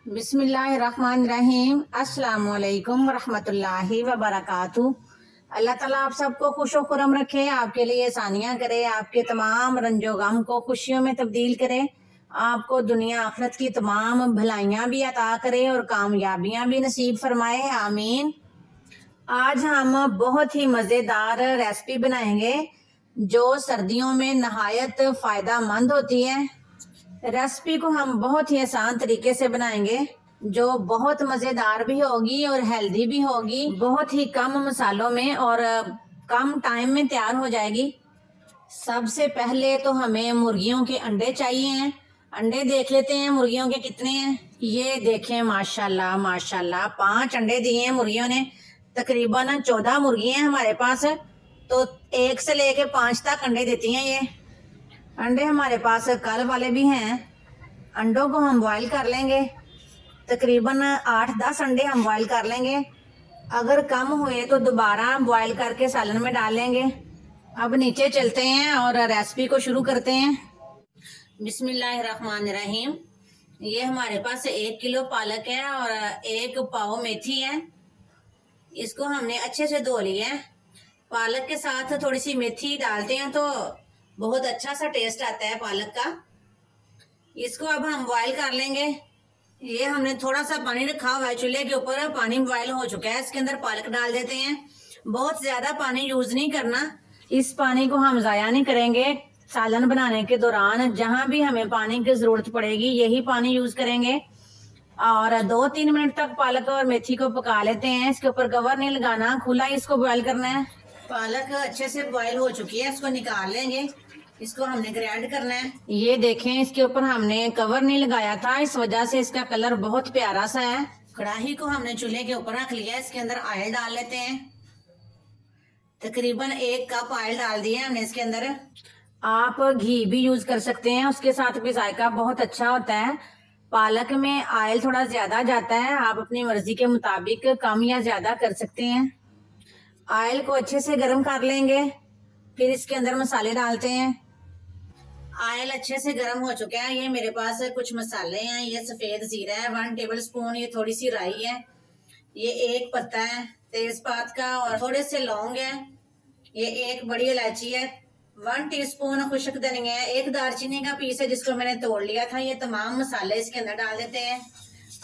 बिस्मिल्लाहिर्रहमानिर्रहीम। अस्सलाम वालेकुम रहमतुल्लाहि व बरकातुहू। अल्लाह ताला आप सबको खुशो खुरम रखे, आपके लिए आसानियाँ करे, आपके तमाम रंजो गम को खुशियों में तब्दील करे, आपको दुनिया आखिरत की तमाम भलाइयाँ भी अता करे और कामयाबियाँ भी नसीब फरमाए, आमीन। आज हम बहुत ही मज़ेदार रेसिपी बनाएंगे जो सर्दियों में नहायत फ़ायदा मंद होती है। रेसिपी को हम बहुत ही आसान तरीके से बनाएंगे जो बहुत मज़ेदार भी होगी और हेल्दी भी होगी, बहुत ही कम मसालों में और कम टाइम में तैयार हो जाएगी। सबसे पहले तो हमें मुर्गियों के अंडे चाहिए हैं। अंडे देख लेते हैं मुर्गियों के कितने हैं। ये देखें, माशाल्लाह माशाल्लाह 5 अंडे दिए हैं मुर्गियों ने। तकरीबन 14 मुर्गी हैं हमारे पास, तो 1 से लेके 5 तक अंडे देती हैं ये। अंडे हमारे पास कल वाले भी हैं। अंडों को हम बॉईल कर लेंगे, तकरीबन 8-10 अंडे हम बॉईल कर लेंगे। अगर कम हुए तो दोबारा बॉईल करके सालन में डाल लेंगे। अब नीचे चलते हैं और रेसिपी को शुरू करते हैं। बिस्मिल्लाहिर्रहमानिर्रहीम। ये हमारे पास 1 किलो पालक है और 1 पाव मेथी है। इसको हमने अच्छे से धो लिया है। पालक के साथ थोड़ी सी मेथी डालते हैं तो बहुत अच्छा सा टेस्ट आता है पालक का। इसको अब हम बॉईल कर लेंगे। ये हमने थोड़ा सा पानी रखा हुआ है चूल्हे के ऊपर, पानी बॉईल हो चुका है। इसके अंदर पालक डाल देते हैं। बहुत ज्यादा पानी यूज नहीं करना, इस पानी को हम ज़ाया नहीं करेंगे। सालन बनाने के दौरान जहां भी हमें पानी की जरूरत पड़ेगी यही पानी यूज करेंगे। और 2-3 मिनट तक पालक और मेथी को पका लेते हैं। इसके ऊपर कवर नहीं लगाना, खुला ही इसको बॉईल करना है। पालक अच्छे से बॉईल हो चुकी है, इसको निकाल लेंगे। इसको हमने ग्राइंड करना है। ये देखें, इसके ऊपर हमने कवर नहीं लगाया था, इस वजह से इसका कलर बहुत प्यारा सा है। कढ़ाई को हमने चूल्हे के ऊपर रख लिया। इसके अंदर ऑयल डाल लेते हैं। तकरीबन 1 कप ऑयल डाल दिया हमने इसके अंदर। आप घी भी यूज कर सकते हैं, उसके साथ भी जायका बहुत अच्छा होता है। पालक में ऑयल थोड़ा ज्यादा जाता है, आप अपनी मर्जी के मुताबिक कम या ज्यादा कर सकते हैं। ऑयल को अच्छे से गर्म कर लेंगे, फिर इसके अंदर मसाले डालते हैं। ऑयल अच्छे से गर्म हो चुका है। ये मेरे पास कुछ मसाले हैं। ये सफेद जीरा है 1 टेबल स्पून, ये थोड़ी सी राई है, ये 1 पत्ता है तेजपात का और थोड़े से लौंग है, ये 1 बड़ी इलायची है, 1 टीस्पून खुश्क धनिया है, 1 दालचीनी का पीस है जिसको मैंने तोड़ लिया था। ये तमाम मसाले इसके अंदर डाल देते हैं।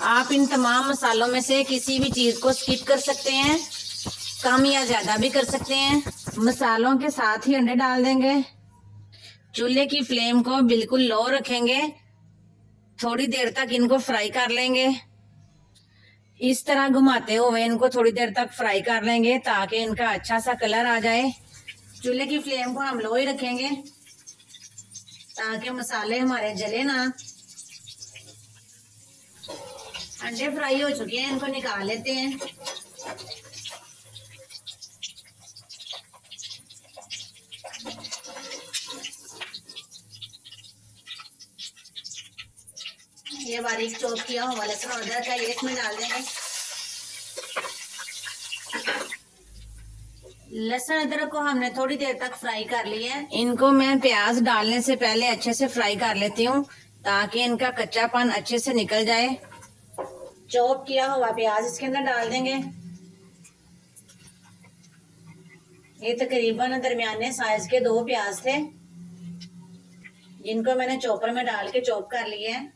आप इन तमाम मसालों में से किसी भी चीज को स्किप कर सकते हैं, कम या ज्यादा भी कर सकते हैं। मसालों के साथ ही अंडे डाल देंगे। चूल्हे की फ्लेम को बिल्कुल लो रखेंगे। थोड़ी देर तक इनको फ्राई कर लेंगे। इस तरह घुमाते हुए इनको थोड़ी देर तक फ्राई कर लेंगे ताकि इनका अच्छा सा कलर आ जाए। चूल्हे की फ्लेम को हम लो ही रखेंगे ताकि मसाले हमारे जले ना। अंडे फ्राई हो चुके हैं, इनको निकाल लेते हैं। ये बारीक चॉप किया हुआ लहसुन और अदरक का ये इसमें डाल देंगे। लहसुन अदरक को हमने थोड़ी देर तक फ्राई कर लिया है। इनको मैं प्याज डालने से पहले अच्छे से फ्राई कर लेती हूँ ताकि इनका कच्चापन अच्छे से निकल जाए। चॉप किया हुआ प्याज इसके अंदर डाल देंगे। ये तकरीबन दरमियाने साइज के 2 प्याज थे जिनको मैंने चॉपर में डाल के चॉप कर लिए हैं।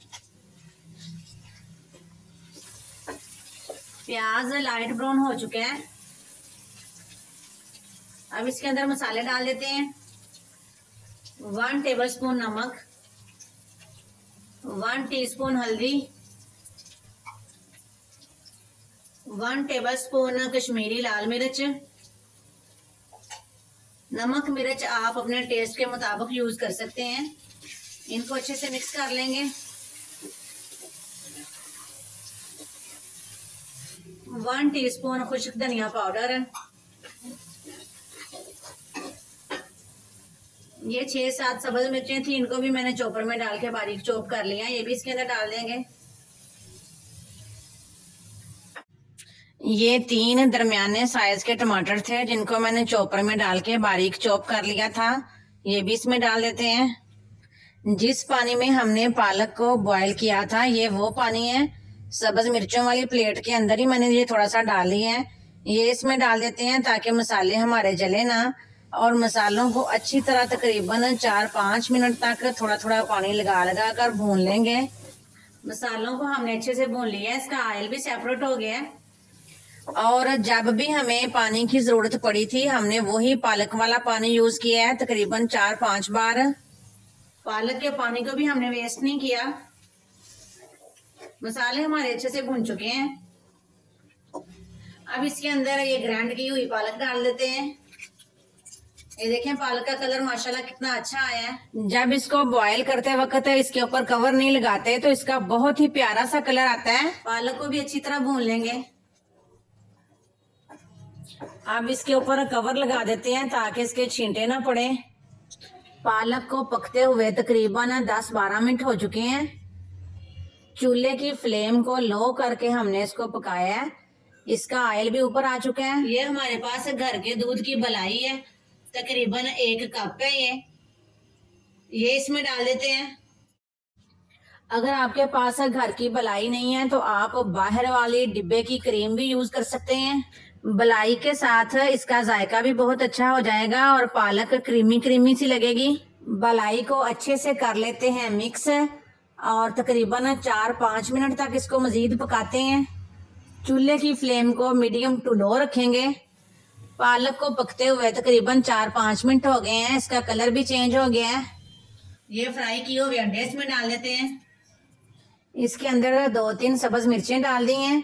प्याज लाइट ब्राउन हो चुके हैं। अब इसके अंदर मसाले डाल देते हैं। 1 टेबल स्पून नमक, 1 टीस्पून हल्दी, 1 टेबल स्पून कश्मीरी लाल मिर्च। नमक मिर्च आप अपने टेस्ट के मुताबिक यूज कर सकते हैं। इनको अच्छे से मिक्स कर लेंगे। 1 टीस्पून खुश्क धनिया पाउडर। ये 6-7 सब्ज मिर्चें थी, इनको भी मैंने चॉपर में डाल के बारीक चॉप कर लिया। ये भी इसके अंदर डाल देंगे। ये 3 दरमियाने साइज के टमाटर थे जिनको मैंने चॉपर में डाल के बारीक चॉप कर लिया था। ये भी इसमें डाल देते हैं। जिस पानी में हमने पालक को बॉईल किया था ये वो पानी है। सब्ज मिर्चों वाली प्लेट के अंदर ही मैंने ये थोड़ा सा डाली है। ये इसमें डाल देते हैं ताकि मसाले हमारे जले ना, और मसालों को अच्छी तरह तकरीबन 4-5 मिनट तक थोड़ा थोड़ा पानी लगा लगा कर भून लेंगे। मसालों को हमने अच्छे से भून लिया है, इसका ऑयल भी सेपरेट हो गया है। और जब भी हमें पानी की जरूरत पड़ी थी हमने वही पालक वाला पानी यूज किया है, तकरीबन 4-5 बार। पालक के पानी को भी हमने वेस्ट नहीं किया। मसाले हमारे अच्छे से भून चुके हैं। अब इसके अंदर ये ग्राइंड की हुई पालक डाल देते हैं। ये देखें पालक का कलर माशाल्लाह कितना अच्छा आया है। जब इसको बॉयल करते वक्त इसके ऊपर कवर नहीं लगाते तो इसका बहुत ही प्यारा सा कलर आता है। पालक को भी अच्छी तरह भून लेंगे। अब इसके ऊपर कवर लगा देते हैं ताकि इसके छींटे ना पड़े। पालक को पकते हुए तकरीबन 10-12 मिनट हो चुके हैं। चूल्हे की फ्लेम को लो करके हमने इसको पकाया है। इसका ऑयल भी ऊपर आ चुका है। ये हमारे पास घर के दूध की बलाई है, तकरीबन 1 कप है। ये इसमें डाल देते हैं। अगर आपके पास घर की बलाई नहीं है तो आप बाहर वाली डिब्बे की क्रीम भी यूज कर सकते हैं। बलाई के साथ इसका जायका भी बहुत अच्छा हो जाएगा और पालक क्रीमी क्रीमी सी लगेगी। बलाई को अच्छे से कर लेते हैं मिक्स और तकरीबन 4-5 मिनट तक इसको मजीद पकाते हैं। चूल्हे की फ्लेम को मीडियम टू लो रखेंगे। पालक को पकते हुए तकरीबन 4-5 मिनट हो गए हैं। इसका कलर भी चेंज हो गया है। ये फ्राई किए हुए अंडे इसमें डाल देते हैं। इसके अंदर 2-3 सब्ज मिर्चें डाल दी हैं।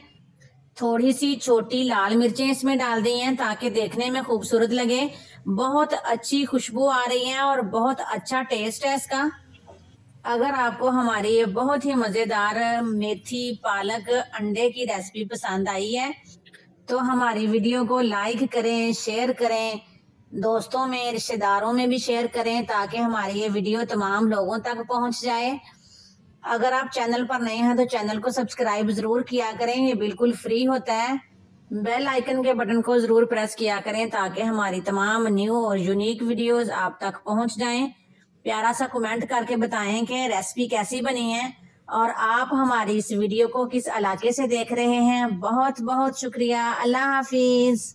थोड़ी सी छोटी लाल मिर्चें इसमें डाल दी हैं ताकि देखने में खूबसूरत लगे। बहुत अच्छी खुशबू आ रही है और बहुत अच्छा टेस्ट है इसका। अगर आपको हमारी ये बहुत ही मज़ेदार मेथी पालक अंडे की रेसिपी पसंद आई है तो हमारी वीडियो को लाइक करें, शेयर करें, दोस्तों में रिश्तेदारों में भी शेयर करें ताकि हमारी ये वीडियो तमाम लोगों तक पहुंच जाए। अगर आप चैनल पर नए हैं तो चैनल को सब्सक्राइब जरूर किया करें, ये बिल्कुल फ्री होता है। बेल आइकन के बटन को जरूर प्रेस किया करें ताकि हमारी तमाम न्यू और यूनिक वीडियोस आप तक पहुंच जाएं। प्यारा सा कमेंट करके बताएं कि रेसिपी कैसी बनी है और आप हमारी इस वीडियो को किस इलाके से देख रहे हैं। बहुत बहुत शुक्रिया। अल्लाह हाफिज।